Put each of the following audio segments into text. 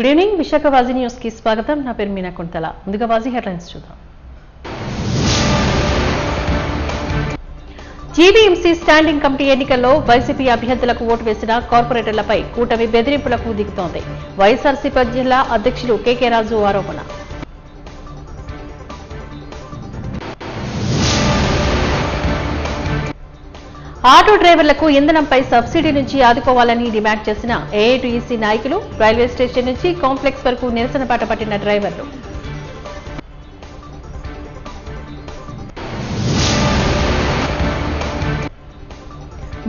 Good evening Visakha వాజీ news కి స్వాగతం. నా పేరు మీనా కుంతల. ముందుగా వాజీ హెడ్లైన్స్ చూద్దాం. జీవీఎంసీ స్టాండింగ్ కమిటీ ఎన్నికల్లో వైసీపీ అభ్యర్థులకు ఓటు వేసిన కార్పొరేటర్లపై కూటమి బెదిరింపులకు దిగుతోంది. వైఎస్ఆర్సీపీ జిల్లా అధ్యక్షులు కేకే రాజు ఆరోపణ. ఆటో డ్రైవర్లకు ఇంధనంపై సబ్సిడీ నుంచి ఆదుకోవాలని డిమాండ్ చేసిన ఏఐటీయూసీ నాయకులు, రైల్వే స్టేషన్ నుంచి కాంప్లెక్స్ వరకు నిరసన బాట పట్టిన డ్రైవర్లు.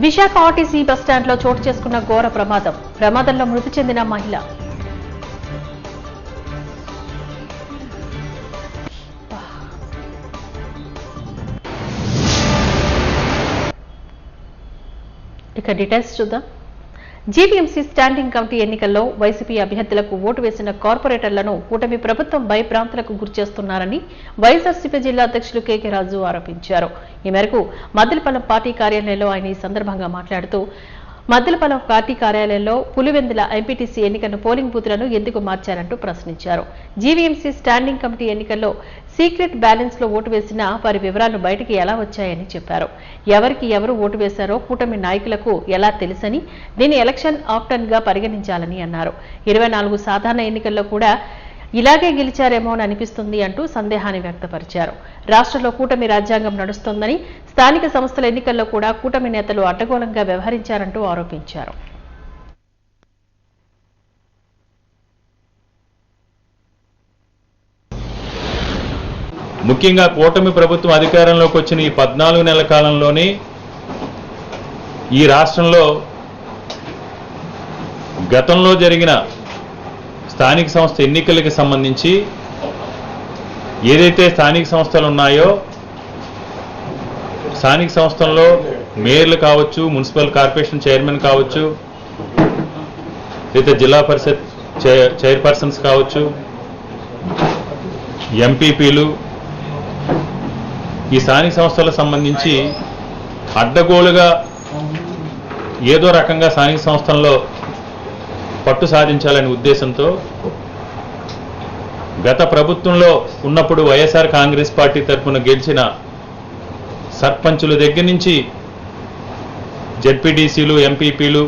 విశాఖ ఆర్టీసీ బస్టాండ్లో చోటు చేసుకున్న ఘోర ప్రమాదంలో మృతి చెందిన మహిళ. ఇక డీటెయిల్స్ చూద్దాం. జీవీఎంసీ స్టాండింగ్ కమిటీ ఎన్నికల్లో వైసీపీ అభ్యర్థులకు ఓటు వేసిన కార్పొరేటర్లను కూటమి ప్రభుత్వం భయభ్రాంతులకు గురిచేస్తున్నారని వైఎస్ఆర్సీపీ జిల్లా అధ్యక్షులు కేకే రాజు ఆరోపించారు. ఈ మేరకు మద్దిలపాలెం పార్టీ కార్యాలయంలో ఆయన ఈ సందర్భంగా మాట్లాడుతూ, మద్దిలపాలెం పార్టీ కార్యాలయంలో పులివెందుల ఎంపీటీసీ ఎన్నికను పోలింగ్ బూత్లను ఎందుకు మార్చారంటూ ప్రశ్నించారు. జీవీఎంసీ స్టాండింగ్ కమిటీ ఎన్నికల్లో సీక్రెట్ బ్యాలెన్స్ లో ఓటు వేసిన వారి వివరాలు బయటికి ఎలా వచ్చాయని చెప్పారు. ఎవరికి ఎవరు ఓటు వేశారో కూటమి నాయకులకు ఎలా తెలుసని, దీన్ని ఎలక్షన్ ఆప్టన్ గా పరిగణించాలని అన్నారు. 24 సాధారణ ఎన్నికల్లో కూడా ఇలాగే గెలిచారేమో అని అనిపిస్తుంది అంటూ సందేహాన్ని వ్యక్తపరిచారు. రాష్ట్రంలో కూటమి రాజ్యాంగం నడుస్తోందని, స్థానిక సంస్థల ఎన్నికల్లో కూడా కూటమి నేతలు అడ్డగోలంగా వ్యవహరించారంటూ ఆరోపించారు. ముఖ్యంగా కూటమి ప్రభుత్వం అధికారంలోకి వచ్చిన ఈ 14 నెలల కాలంలోనే ఈ రాష్ట్రంలో గతంలో జరిగిన స్థానిక సంస్థ ఎన్నికలకు సంబంధించి ఏదైతే స్థానిక సంస్థలు ఉన్నాయో, స్థానిక సంస్థల్లో మేయర్లు కావచ్చు, మున్సిపల్ కార్పొరేషన్ చైర్మన్ కావచ్చు, లేదా జిల్లా పరిషత్ చైర్పర్సన్స్ కావచ్చు, ఎంపీపీలు, ఈ స్థానిక సంస్థలకు సంబంధించి అడ్డగోలుగా ఏదో రకంగా స్థానిక సంస్థల్లో పట్టు సాధించాలనే ఉద్దేశంతో గత ప్రభుత్వంలో ఉన్నప్పుడు వైఎస్ఆర్ కాంగ్రెస్ పార్టీ తరఫున గెలిచిన సర్పంచుల దగ్గర నుంచి జెడ్పీటీసీలు, ఎంపీపీలు,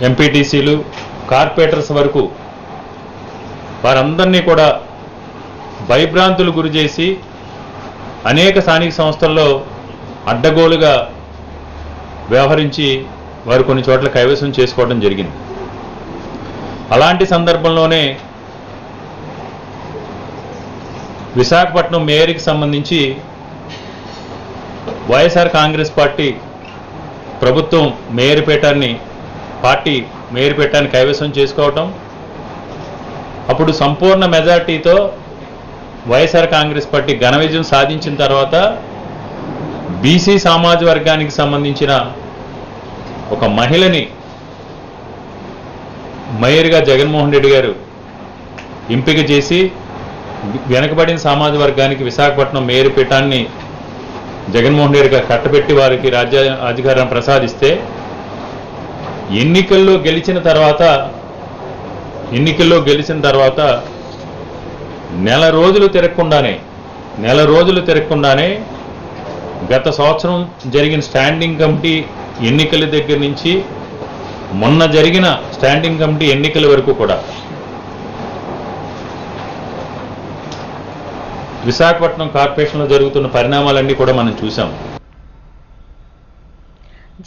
ఎంపీటీసీలు, కార్పొరేటర్స్ వరకు వారందరినీ కూడా భయభ్రాంతులు గురి చేసి అనేక స్థానిక సంస్థల్లో అడ్డగోలుగా వ్యవహరించి వారు కొన్ని చోట్ల కైవసం చేసుకోవడం జరిగింది. అలాంటి సందర్భంలోనే విశాఖపట్నం మేయర్కి సంబంధించి వైఎస్ఆర్ కాంగ్రెస్ పార్టీ ప్రభుత్వం పార్టీ మేయర్పేటాన్ని కైవసం చేసుకోవటం, అప్పుడు సంపూర్ణ మెజార్టీతో వైఎస్ఆర్ కాంగ్రెస్ పార్టీ ఘన విజయం సాధించిన తర్వాత బీసీ సామాజ వర్గానికి సంబంధించిన ఒక మహిళని మేయర్గా జగన్మోహన్ రెడ్డి గారు ఎంపిక చేసి వెనకబడిన సామాజిక వర్గానికి విశాఖపట్నం మేయర్ పీఠాన్ని జగన్మోహన్ రెడ్డి గారు కట్టబెట్టి వారికి రాజ్యాధికారం ప్రసాదిస్తే ఎన్నికల్లో గెలిచిన తర్వాత నెల రోజులు తిరగకుండానే గత సంవత్సరం జరిగిన స్టాండింగ్ కమిటీ ఎన్నికల దగ్గర నుంచి మొన్న జరిగిన స్టాండింగ్ కమిటీ ఎన్నికల వరకు కూడా విశాఖపట్నం కార్పొరేషన్లో జరుగుతున్న పరిణామాలన్నీ కూడా మనం చూసాం.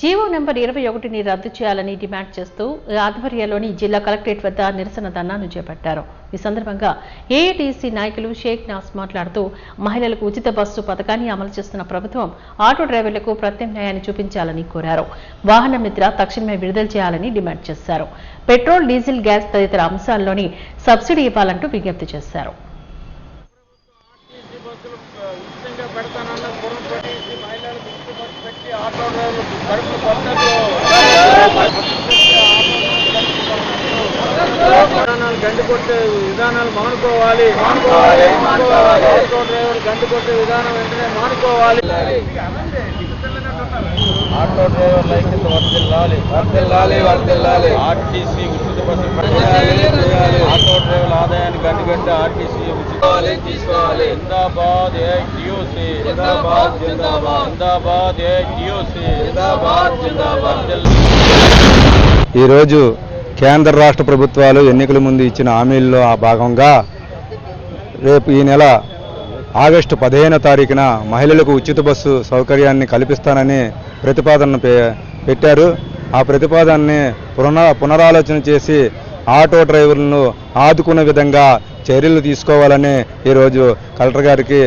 జీవో నెంబర్ 21ని రద్దు చేయాలని డిమాండ్ చేస్తూ ఆధ్వర్యంలోని జిల్లా కలెక్టరేట్ వద్ద నిరసన ధర్నాను చేపట్టారు. ఈ సందర్భంగా ఏఐటీసీ నాయకులు షేక్ నాస్ మాట్లాడుతూ, మహిళలకు ఉచిత బస్సు పథకాన్ని అమలు చేస్తున్న ప్రభుత్వం ఆటో డ్రైవర్లకు ప్రత్యామ్నాయాన్ని చూపించాలని కోరారు. వాహన మిత్ర తక్షణమే విడుదల చేయాలని డిమాండ్ చేశారు. పెట్రోల్, డీజిల్, గ్యాస్ తదితర అంశాల్లోని సబ్సిడీ ఇవ్వాలంటూ విజ్ఞప్తి చేశారు. డ్రైవర్ గండి కొట్టే విధానాలు మానుకోవాలి. ఆటో డ్రైవర్ గండి కొట్టే విధానం వెంటనే మానుకోవాలి. ఆటో డ్రైవర్ లైసెన్స్ వర్తిల్లాలి. ఆర్టీసీ ఉచిత బస్సు చేయాలి. ఆటో డ్రైవర్ల ఆదాయాన్ని గండి ఆర్టీసీ తీసుకోవాలి. జిందాబాద్ ఏఐటీయూసీ, జిందాబాద్ ఏఐటీయూసీ, జిందాబాద్. ఈరోజు కేంద్ర రాష్ట్ర ప్రభుత్వాలు ఎన్నికల ముందు ఇచ్చిన హామీల్లో ఆ భాగంగా రేపు ఈ నెల ఆగస్టు 15వ తారీఖున మహిళలకు ఉచిత బస్సు సౌకర్యాన్ని కల్పిస్తానని ప్రతిపాదన పెట్టారు. ఆ ప్రతిపాదనని పునరాలోచన చేసి ఆటో డ్రైవర్లను ఆదుకునే విధంగా చర్యలు తీసుకోవాలని ఈరోజు కలెక్టర్ గారికి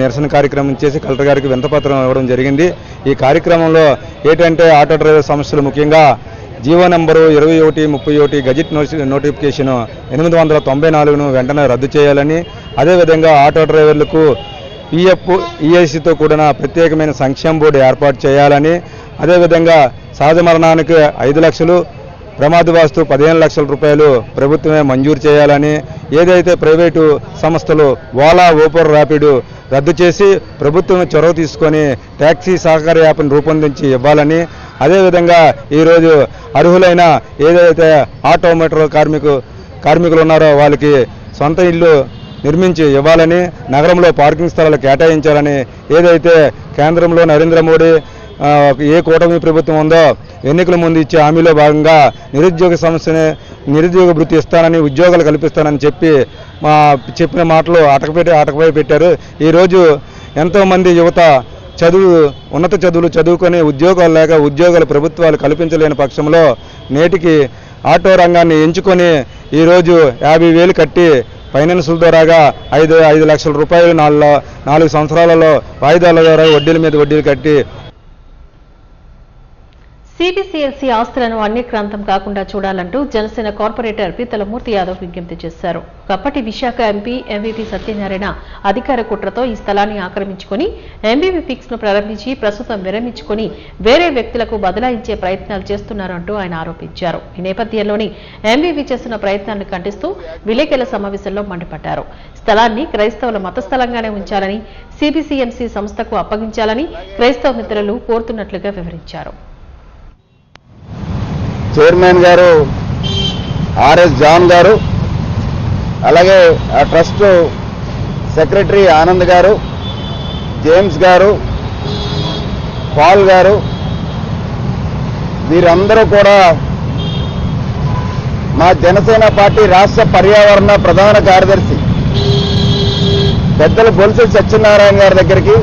నిరసన కార్యక్రమం చేసి కలెక్టర్ గారికి వినతిపత్రం ఇవ్వడం జరిగింది. ఈ కార్యక్రమంలో ఏంటంటే ఆటో డ్రైవర్ సమస్యలు ముఖ్యంగా జీవో నెంబరు 2131 గజెట్ నోటిఫికేషన్ 894ను వెంటనే రద్దు చేయాలని, అదేవిధంగా ఆటో డ్రైవర్లకు పిఎఫ్ ఈఐసితో కూడిన ప్రత్యేకమైన సంక్షేమ బోర్డు ఏర్పాటు చేయాలని, అదేవిధంగా సహజ మరణానికి 5 లక్షలు, ప్రమాదవస్తు 15 లక్షల రూపాయలు ప్రభుత్వమే మంజూరు చేయాలని, ఏదైతే ప్రైవేటు సంస్థలు ఓలా, ఊబర్, ర్యాపిడ్ రద్దు చేసి ప్రభుత్వం చొరవ తీసుకొని ట్యాక్సీ సహకార యాప్ను రూపొందించి ఇవ్వాలని, అదేవిధంగా ఈరోజు అర్హులైన ఏదైతే ఆటోమేటర్ కార్మికులు ఉన్నారో వాళ్ళకి సొంత ఇల్లు నిర్మించి ఇవ్వాలని, నగరంలో పార్కింగ్ స్థలాలు కేటాయించాలని, ఏదైతే కేంద్రంలో నరేంద్ర మోడీ ఏ కూటమి ప్రభుత్వం ఉందో ఎన్నికల ముందు ఇచ్చే హామీలో భాగంగా నిరుద్యోగ భృతి ఇస్తానని, ఉద్యోగాలు కల్పిస్తానని చెప్పిన మాటలు అటకపై పెట్టారు. ఈరోజు ఎంతోమంది యువత ఉన్నత చదువులు చదువుకొని ఉద్యోగాలు లేక ఉద్యోగాలు ప్రభుత్వాలు కల్పించలేని పక్షంలో నేటికి ఆటో రంగాన్ని ఎంచుకొని ఈరోజు 50,000 కట్టి ఫైనాన్సుల ద్వారాగా 5 లక్షల రూపాయలు 4 సంవత్సరాలలో వాయిదాల ద్వారా వడ్డీల మీద వడ్డీలు కట్టి సిబిసిఎల్సి ఆస్తులను అన్యక్రాంతం కాకుండా చూడాలంటూ జనసేన కార్పొరేటర్ పీతల మూర్తి యాదవ్ విజ్ఞప్తి చేశారు. ఒకప్పటి విశాఖ ఎంపీ ఎంవీపీ సత్యనారాయణ అధికార కుట్రతో ఈ స్థలాన్ని ఆక్రమించుకుని ఎంబీవీ ఫిక్స్ ను ప్రారంభించి ప్రస్తుతం విరమించుకుని వేరే వ్యక్తులకు బదలాయించే ప్రయత్నాలు చేస్తున్నారంటూ ఆయన ఆరోపించారు. ఈ నేపథ్యంలోని ఎంబీవీ చేస్తున్న ప్రయత్నాలను ఖండిస్తూ విలేకరుల సమావేశంలో మండిపడ్డారు. స్థలాన్ని క్రైస్తవుల మత స్థలంగానే ఉంచాలని, సిబిసిఎంసి సంస్థకు అప్పగించాలని క్రైస్తవ మిత్రులు కోరుతున్నట్లుగా వివరించారు. చైర్మన్ గారు ఆర్ఎస్ జాన్ గారు, అలాగే ఆ ట్రస్ట్ సెక్రటరీ ఆనంద్ గారు, జేమ్స్ గారు, పాల్ గారు, వీరందరూ కూడా మా జనసేన పార్టీ రాష్ట్ర పర్యావరణ ప్రధాన కార్యదర్శి పెద్దలు బొల్సి సత్యనారాయణ గారి దగ్గరికి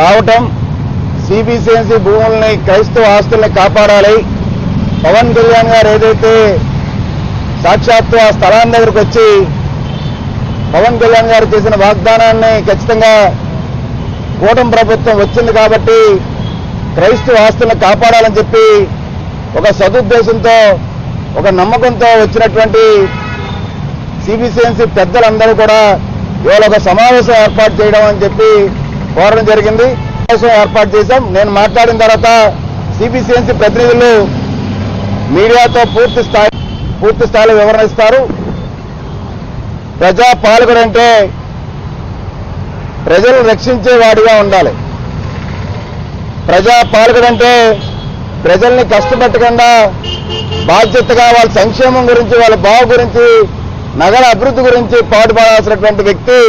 రావటం, సిబిసిఎన్సి భూముల్ని, క్రైస్తవ ఆస్తుల్ని కాపాడాలి, పవన్ కళ్యాణ్ గారు ఏదైతే సాక్షాత్తు ఆ స్థలాన్ని దగ్గరకు వచ్చి పవన్ కళ్యాణ్ గారు చేసిన వాగ్దానాన్ని ఖచ్చితంగా కూటమి ప్రభుత్వం వచ్చింది కాబట్టి క్రైస్తవ ఆస్తుల్ని కాపాడాలని చెప్పి ఒక సదుద్దేశంతో, ఒక నమ్మకంతో వచ్చినటువంటి సిబిసిఎన్సి పెద్దలందరూ కూడా ఇవాళ ఒక సమావేశం ఏర్పాటు చేయడం అని చెప్పి కోరడం జరిగింది. ఏర్పాటు చేశాం. నేను మాట్లాడిన తర్వాత సిబిసిఎన్సి ప్రతినిధులు మీడియాతో పూర్తి స్థాయిలో వివరణ ఇస్తారు. ప్రజాపాలకుడంటే ప్రజలను రక్షించేవాడిగా ఉండాలి. ప్రజాపాలకుడంటే ప్రజల్ని కష్టపెట్టకుండా బాధ్యతగా వాళ్ళ సంక్షేమం గురించి, వాళ్ళ బాగు గురించి, నగర అభివృద్ధి గురించి పాటుపడాల్సినటువంటి వ్యక్తి.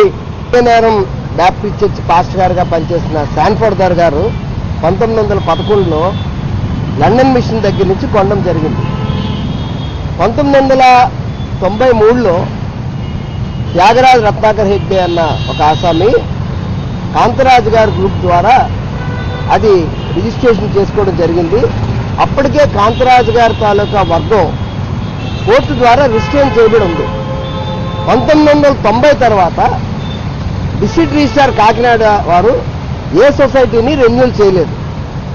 నేను బ్యాప్టిస్ట్ చర్చ్ పాస్టర్ గారుగా పనిచేసిన శాన్ఫోర్డ్ గారు 1911లో లండన్ మిషన్ దగ్గర నుంచి కొనడం జరిగింది. 1993లో త్యాగరాజ్ రత్నాకర్ హెగ్డే అన్న ఒక ఆసామి కాంతరాజు గారి గ్రూప్ ద్వారా అది రిజిస్ట్రేషన్ చేసుకోవడం జరిగింది. అప్పటికే కాంతరాజు గారి తాలూకా వర్గం కోర్టు ద్వారా రిజిస్ట్రేషన్ చేయబడి ఉంది. 1990 తర్వాత డిస్ట్రిక్ట్ రిజిస్ట్రార్ కాకినాడ వారు ఏ సొసైటీని రెన్యూల్ చేయలేదు.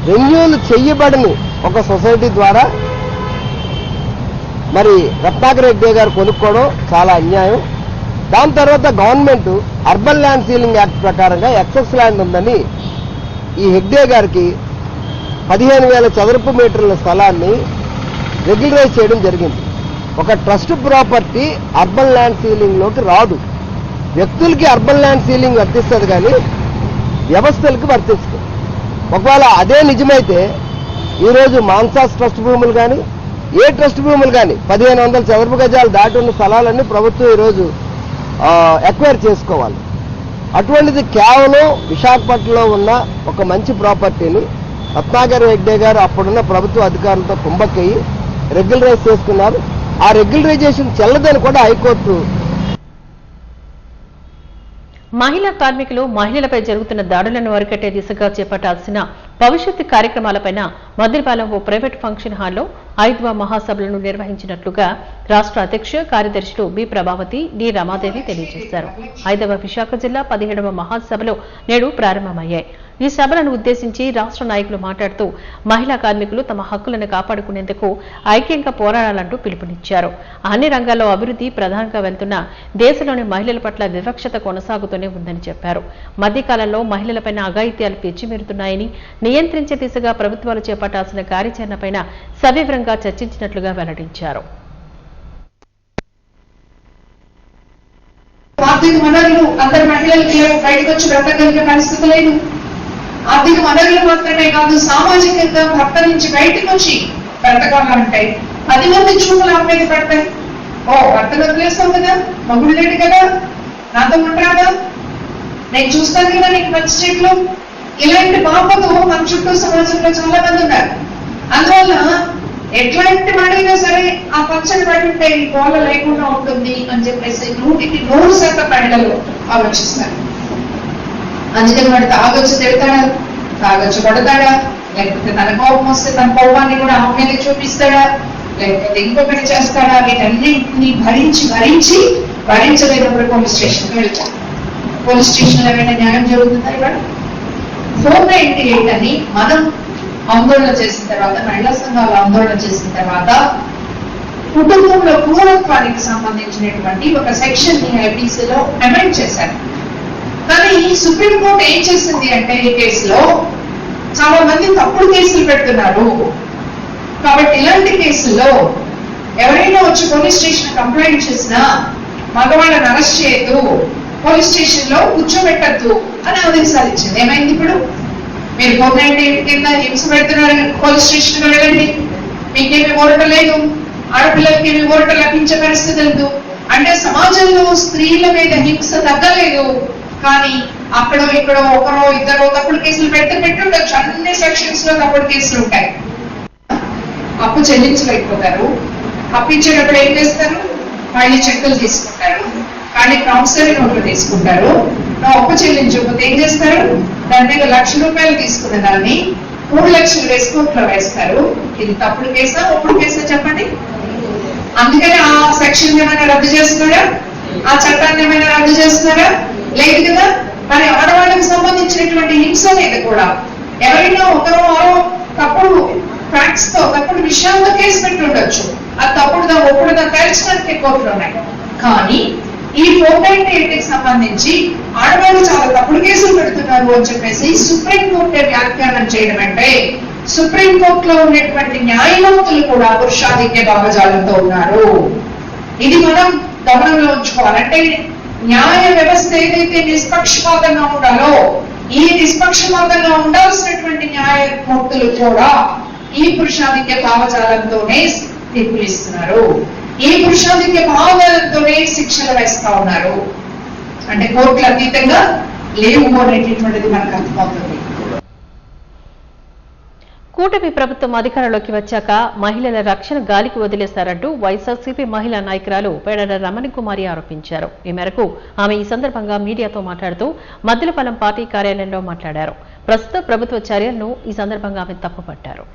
రెన్యూల్ చెయ్యబడని ఒక సొసైటీ ద్వారా మరి రత్నాకర్ హెగ్డే గారు కొనుక్కోవడం చాలా అన్యాయం. దాని తర్వాత government urban land ceiling act ప్రకారంగా ఎక్సెస్ ల్యాండ్ ఉందని ఈ హెగ్డే గారికి 15,000 చదరపు మీటర్ల స్థలాన్ని రెగ్యులరైజ్ చేయడం జరిగింది. ఒక ట్రస్ట్ ప్రాపర్టీ అర్బన్ ల్యాండ్ సీలింగ్లోకి రాదు. వ్యక్తులకి అర్బన్ ల్యాండ్ సీలింగ్ వర్తిస్తుంది కానీ వ్యవస్థలకు వర్తిస్తుంది. ఒకవేళ అదే నిజమైతే ఈరోజు మాన్సాస్ ట్రస్ట్ భూములు కానీ ఏ ట్రస్ట్ భూములు కానీ 1500 చదరపు గజాలు దాటి ఉన్న స్థలాలన్నీ ప్రభుత్వం ఈరోజు ఎక్వైర్ చేసుకోవాలి. అటువంటిది కేవలం విశాఖపట్నంలో ఉన్న ఒక మంచి ప్రాపర్టీని రత్నాకర్ హెగ్డే గారు అప్పుడున్న ప్రభుత్వ అధికారులతో కుంభక్కయ్యి రెగ్యులరైజ్ చేసుకున్నారు. ఆ రెగ్యులరైజేషన్ చెల్లదని కూడా హైకోర్టు. మహిళా కార్మికులు మహిళలపై జరుగుతున్న దాడులను అరికట్టే దిశగా చేపట్టాల్సిన భవిష్యత్తు కార్యక్రమాలపైన మద్దిలపాలెం ఓ ప్రైవేట్ ఫంక్షన్ హాల్లో 5వ మహాసభలను నిర్వహించినట్లుగా రాష్ట్ర అధ్యక్ష కార్యదర్శులు బి ప్రభావతి, డి రమాదేవి తెలియజేశారు. 5వ విశాఖ జిల్లా 17వ మహాసభలు నేడు ప్రారంభమయ్యాయి. ఈ సభలను ఉద్దేశించి రాష్ట్ర నాయకులు మాట్లాడుతూ మహిళా కార్మికులు తమ హక్కులను కాపాడుకునేందుకు ఐక్యంగా పోరాడాలంటూ పిలుపునిచ్చారు. అన్ని రంగాల్లో అభివృద్ధి ప్రధానంగా వెళ్తున్న దేశంలోని మహిళల పట్ల వివక్షత కొనసాగుతూనే ఉందని చెప్పారు. మధ్యకాలంలో మహిళలపైన అఘాయిత్యాలు పెచ్చిమీరుతున్నాయని, నియంత్రించే దిశగా ప్రభుత్వాలు చేపట్టాల్సిన కార్యాచరణపైన సవివరంగా చర్చించినట్లుగా వెల్లడించారు. ఆర్థిక వనరులు అందరి మహిళలకి బయటకు వచ్చి బ్రతకగలిగే పరిస్థితి లేదు. ఆర్థిక వనరులు మాత్రమే కాదు, సామాజికంగా భర్త నుంచి బయటకు వచ్చి బ్రతకాలంటే 10 మంది చూపులు ఆమె మీద పడతాయి. ఓ భర్తను వదిలేస్తావు కదా, మగుడు లేడు కదా, నాతో ఉంటారా, నేను చూస్తాను కదా నీకు మంచి చెట్లు, ఇలాంటి బాపతో మన చుట్టూ సమాజంలో చాలా మంది ఉన్నారు. అందువల్ల ఎట్లాంటి వాడైనా సరే ఆ పచ్చని పడి ఉంటే ఈ గోళ లేకుండా ఉంటుంది అని చెప్పేసి 100% మహిళలు ఆలోచిస్తారు. అందుకని వాడు తాగొచ్చు తిడతాడా, తాగొచ్చు కొడతాడా, లేకపోతే తన కోపం వస్తే తన కోపాన్ని కూడా ఆమె మీద చూపిస్తాడా, లేకపోతే ఇంకొకటి చేస్తాడా, వీటన్నింటినీ భరించలేనప్పుడు పోలీస్ స్టేషన్కి వెళ్తాడు. పోలీస్ స్టేషన్లో ఏమైనా న్యాయం జరుగుతుందా? ఇవాళ 498 అని మనం ఆందోళన చేసిన తర్వాత, మహిళా సంఘాలు ఆందోళన చేసిన తర్వాత కుటుంబంలో క్రూరత్వానికి సంబంధించినటువంటి ఒక సెక్షన్ ని ఐపీసీలో అమెండ్ చేశారు. కానీ సుప్రీంకోర్టు ఏం చేసింది అంటే ఈ కేసులో చాలా మంది తప్పుడు కేసులు పెడుతున్నారు. కాబట్టి ఇలాంటి కేసుల్లో ఎవరైనా వచ్చి పోలీస్ స్టేషన్ కంప్లైంట్ చేసినా మగవాళ్ళని అరెస్ట్ చేయొద్దు, పోలీస్ స్టేషన్ లో కూర్చోబెట్టద్దు అని ఆదేశాలు ఇచ్చింది. ఏమైంది? ఇప్పుడు మీరు 498 కింద హింస పెడుతున్నారు, పోలీస్ స్టేషన్ లో వెళ్ళండి, మీకేమి ఊరట లేదు, ఆడపిల్లలకి ఏమి ఊరట లభించే పరిస్థితి లేదు. అంటే సమాజంలో స్త్రీల మీద హింస తగ్గలేదు, కానీ అక్కడో ఇక్కడో ఒకరో ఇద్దరు తప్పుడు కేసులు పెట్టుండొచ్చు. అన్ని సెక్షన్స్ లో తప్పుడు కేసులు ఉంటాయి. అప్పు చెల్లించలేకపోతారు, అప్పు ఇచ్చేటప్పుడు ఏం చేస్తారు? మళ్ళీ చెక్కులు తీసుకుంటారు, కానీ ప్రామిసరీ నోట్లు తీసుకుంటారు. అప్పు చెల్లించకపోతే ఏం చేస్తారు? దాని మీద ₹1,00,000 తీసుకున్న దాన్ని 3 లక్షలు వేసి కోర్టులో వేస్తారు. ఇది తప్పుడు కేసా, ఒప్పుడు కేసా చెప్పండి? అందుకని ఆ సెక్షన్ ఏమైనా రద్దు చేస్తున్నారా? ఆ చట్టాన్ని ఏమైనా రద్దు చేస్తున్నారా? లేదు కదా. మరి ఆడవాళ్ళకి సంబంధించినటువంటి హింస మీద కూడా ఎవరైనా ఒకరో తప్పుడు ఫ్యాక్ట్స్ తో తప్పుడు విషయాలతో కేసు పెట్టి ఉండొచ్చు. అది తప్పుడుదా ఒప్పుడుదా తేల్చడానికి కోర్టులు ఉన్నాయి. కానీ ఈ 498కి సంబంధించి ఆడవాళ్ళు చాలా తప్పుడు కేసులు పెడుతున్నారు అని చెప్పేసి సుప్రీంకోర్టు వ్యాఖ్యానం చేయడం అంటే, సుప్రీంకోర్టులో ఉన్నటువంటి న్యాయమూర్తులు కూడా పురుషాధిక్య భావజాలంతో ఉన్నారు. ఇది మనం గమనంలో ఉంచుకోవాలంటే న్యాయ వ్యవస్థ ఏదైతే నిష్పక్షపాతంగా ఉండాలో, ఈ నిష్పక్షపాతంగా ఉండాల్సినటువంటి న్యాయమూర్తులు కూడా ఈ పురుషాధిక్య భావజాలంతోనే తీర్పులు ఇస్తున్నారు. ఈ పురుషాధిక్య భావజాలంతోనే శిక్షలు వేస్తా ఉన్నారు. అంటే కోర్టుల అతీతంగా లేవు అనేటటువంటిది మనకు అర్థమవుతుంది. కూటమి ప్రభుత్వం అధికారంలోకి వచ్చాక మహిళల రక్షణ గాలికి వదిలేశారంటూ వైఎస్ఆర్సీపీ మహిళా నాయకురాలు పేడర రమణి కుమారి ఆరోపించారు. ఈ మేరకు ఆమె ఈ సందర్భంగా మీడియాతో మాట్లాడుతూ మద్దిలపాలెం పార్టీ కార్యాలయంలో మాట్లాడారు. ప్రస్తుత ప్రభుత్వ చర్యలను ఈ సందర్భంగా ఆమె తప్పుపట్టారు.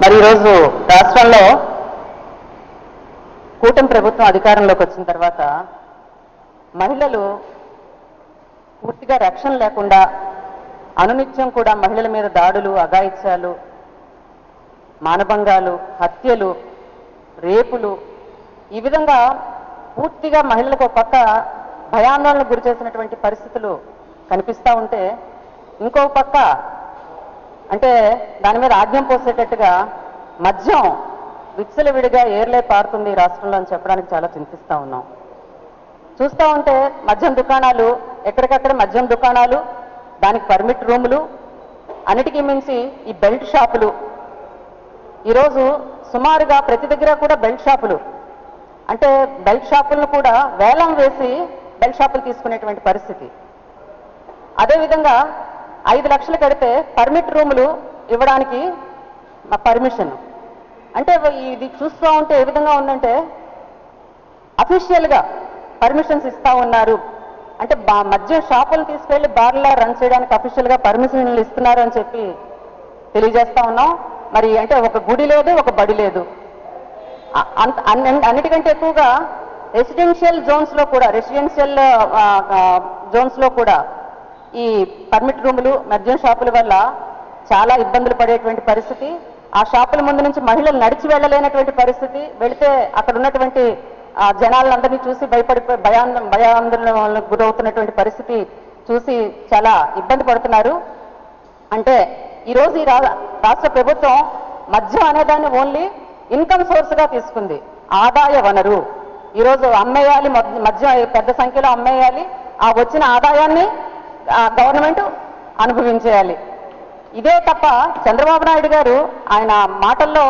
మరి ఈరోజు రాష్ట్రంలో కూటమి ప్రభుత్వం అధికారంలోకి వచ్చిన తర్వాత మహిళలు పూర్తిగా రక్షణ లేకుండా అనునిత్యం కూడా మహిళల మీద దాడులు, అఘాయిత్యాలు, మానభంగాలు, హత్యలు, రేపులు, ఈ విధంగా పూర్తిగా మహిళలకు ఒక పక్క భయాందోళనకు గురి చేసినటువంటి పరిస్థితులు కనిపిస్తూ ఉంటే, ఇంకో పక్క అంటే దాని మీద ఆజ్ఞం పోసేటట్టుగా మద్యం విచ్చలవిడిగా ఏర్లే పారుతుంది ఈ రాష్ట్రంలో అని చెప్పడానికి చాలా చింతిస్తూ ఉన్నాం. చూస్తూ ఉంటే మద్యం దుకాణాలు, ఎక్కడికక్కడ మద్యం దుకాణాలు, దానికి పర్మిట్ రూములు, అన్నిటికీ మించి ఈ బెల్ట్ షాపులు. ఈరోజు సుమారుగా ప్రతి దగ్గర కూడా బెల్ట్ షాపులు, అంటే బెల్ట్ షాపులను కూడా వేలం వేసి బెల్ట్ షాపులు తీసుకునేటువంటి పరిస్థితి. అదేవిధంగా 5 లక్షలు కడితే పర్మిట్ రూములు ఇవ్వడానికి పర్మిషన్. అంటే ఇది చూస్తూ ఉంటే ఏ విధంగా ఉందంటే అఫీషియల్గా పర్మిషన్స్ ఇస్తా ఉన్నారు. అంటే మద్యం షాపులు తీసుకెళ్లి బార్లా రన్ చేయడానికి అఫీషియల్గా పర్మిషన్లు ఇస్తున్నారు అని చెప్పి తెలియజేస్తా ఉన్నాం. మరి అంటే ఒక గుడి లేదు, ఒక బడి లేదు. అన్నిటికంటే ఎక్కువగా రెసిడెన్షియల్ జోన్స్ లో కూడా ఈ పర్మిట్ రూములు, మద్యం షాపుల వల్ల చాలా ఇబ్బందులు పడేటువంటి పరిస్థితి. ఆ షాపుల ముందు నుంచి మహిళలు నడిచి వెళ్ళలేనటువంటి పరిస్థితి. వెళితే అక్కడ ఉన్నటువంటి జనాలందరినీ చూసి భయాందోళనకు గురవుతున్నటువంటి పరిస్థితి చూసి చాలా ఇబ్బంది పడుతున్నారు. అంటే ఈరోజు ఈ రాష్ట్ర ప్రభుత్వం మద్యం అనేదాన్ని ఓన్లీ ఇన్కమ్ సోర్స్ గా తీసుకుంది, ఆదాయ వనరు. ఈరోజు అమ్మేయాలి, మద్యం పెద్ద సంఖ్యలో అమ్మేయాలి, ఆ వచ్చిన ఆదాయాన్ని గవర్నమెంట్ అనుభవించేయాలి. ఇదే తప్ప చంద్రబాబు నాయుడు గారు ఆయన మాటల్లో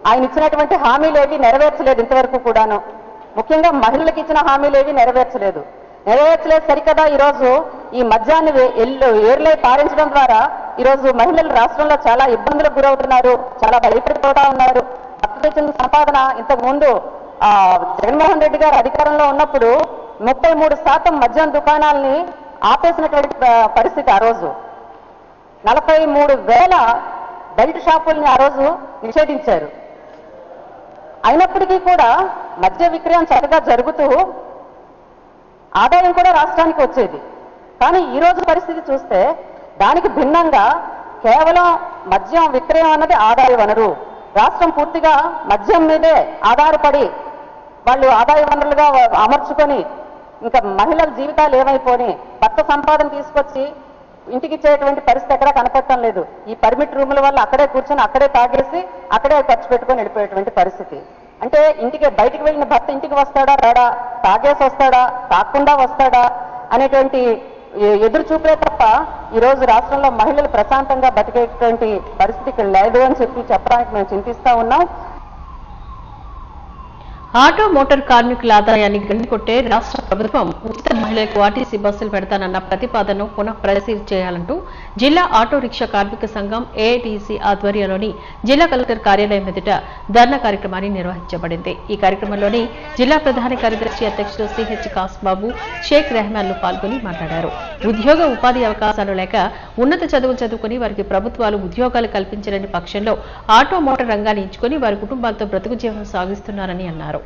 ఆయన ఇచ్చినటువంటి హామీలేవి నెరవేర్చలేదు ఇంతవరకు కూడాను. ముఖ్యంగా మహిళలకు ఇచ్చిన హామీలేవి నెరవేర్చలేదు సరికదా ఈరోజు ఈ మద్యాన్ని ఏర్లై పారించడం ద్వారా ఈరోజు మహిళలు రాష్ట్రంలో చాలా ఇబ్బందులకు గురవుతున్నారు, చాలా భయపడిపోతా ఉన్నారు. భర్త తెచ్చిన సంపాదన ఇంతకు ముందు జగన్మోహన్ రెడ్డి గారు అధికారంలో ఉన్నప్పుడు 33% మద్యం దుకాణాలని ఆపేసినటువంటి పరిస్థితి. ఆ రోజు 43,000 బెల్ట్ షాపుల్ని ఆ రోజు నిషేధించారు. అయినప్పటికీ కూడా మద్య విక్రయం చక్కగా జరుగుతూ ఆదాయం కూడా రాష్ట్రానికి వచ్చేది. కానీ ఈ రోజు పరిస్థితి చూస్తే దానికి భిన్నంగా కేవలం మద్యం విక్రయం అన్నది ఆదాయ వనరు. రాష్ట్రం పూర్తిగా మద్యం మీదే ఆధారపడి వాళ్ళు ఆదాయ వనరులుగా అమర్చుకొని ఇంకా మహిళల జీవితాలు ఏమైపోయి భర్త సంపాదన తీసుకొచ్చి ఇంటికి ఇచ్చేటువంటి పరిస్థితి ఎక్కడా కనపడటం లేదు. ఈ పర్మిట్ రూముల వల్ల అక్కడే కూర్చొని అక్కడే తాగేసి అక్కడే ఖర్చు పెట్టుకొని వెళ్ళిపోయేటువంటి పరిస్థితి. అంటే బయటికి వెళ్ళిన భర్త ఇంటికి వస్తాడా రాడా, తాగేసి వస్తాడా తాకుండా వస్తాడా అనేటువంటి ఎదురు చూపే తప్ప ఈరోజు రాష్ట్రంలో మహిళలు ప్రశాంతంగా బతికేటువంటి పరిస్థితి ఇక్కడ లేదు అని చెప్పడానికి మేము చింతిస్తా ఉన్నాం. ఆటో మోటార్ కార్మికుల ఆదాయాన్ని గండికొట్టే రాష్ట్ర ప్రభుత్వం ఉచిత మహిళలకు ఆర్టీసీ బస్సులు పెడతానన్న ప్రతిపాదనను పునః పరిశీలన చేయాలంటూ జిల్లా ఆటో రిక్షా కార్మిక సంఘం ఏఐటీసీ ఆధ్వర్యంలోని జిల్లా కలెక్టర్ కార్యాలయం ఎదుట ధర్నా కార్యక్రమాన్ని నిర్వహించబడింది. ఈ కార్యక్రమంలోని జిల్లా ప్రధాన కార్యదర్శి అధ్యక్షుడు సిహెచ్ కాస్బాబు, షేక్ రెహమాన్లు పాల్గొని మాట్లాడారు. ఉద్యోగ ఉపాధి అవకాశాలు లేక ఉన్నత చదువులు చదువుకుని వారికి ప్రభుత్వాలు ఉద్యోగాలు కల్పించలేని పక్షంలో ఆటో మోటార్ రంగాన్ని ఎంచుకుని వారి కుటుంబాలతో బ్రతుకు జీవనం సాగిస్తున్నారని అన్నారు.